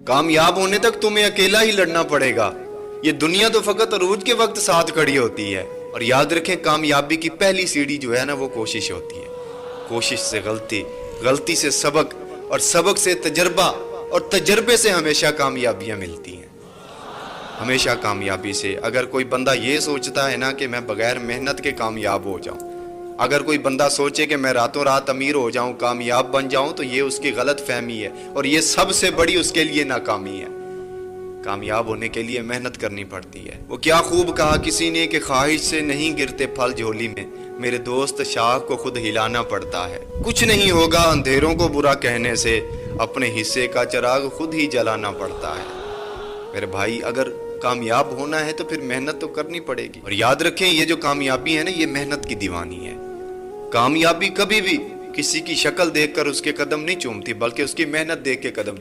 कामयाब होने तक तुम्हें अकेला ही लड़ना पड़ेगा। ये दुनिया तो फकत अरूज के वक्त साथ खड़ी होती है। और याद रखें, कामयाबी की पहली सीढ़ी जो है ना, वो कोशिश होती है। कोशिश से गलती, गलती से सबक, और सबक से तजर्बा, और तजर्बे से हमेशा कामयाबियां मिलती हैं। हमेशा कामयाबी से। अगर कोई बंदा ये सोचता है ना कि मैं बगैर मेहनत के कामयाब हो जाऊं, अगर कोई बंदा सोचे कि मैं रातों रात अमीर हो जाऊं, कामयाब बन जाऊं, तो ये उसकी गलत फहमी है, और ये सबसे बड़ी उसके लिए नाकामी है। कामयाब होने के लिए मेहनत करनी पड़ती है। वो क्या खूब कहा किसी ने कि ख्वाहिश से नहीं गिरते फल झोली में, मेरे दोस्त शाख को खुद हिलाना पड़ता है। कुछ नहीं होगा अंधेरों को बुरा कहने से, अपने हिस्से का चिराग खुद ही जलाना पड़ता है। मेरे भाई, अगर कामयाब होना है तो फिर मेहनत तो करनी पड़ेगी। और याद रखें, ये जो कामयाबी है ना, ये मेहनत की दीवानी है। कामयाबी कभी भी किसी की शक्ल देखकर उसके कदम नहीं चूमती, बल्कि उसकी मेहनत देख के कदम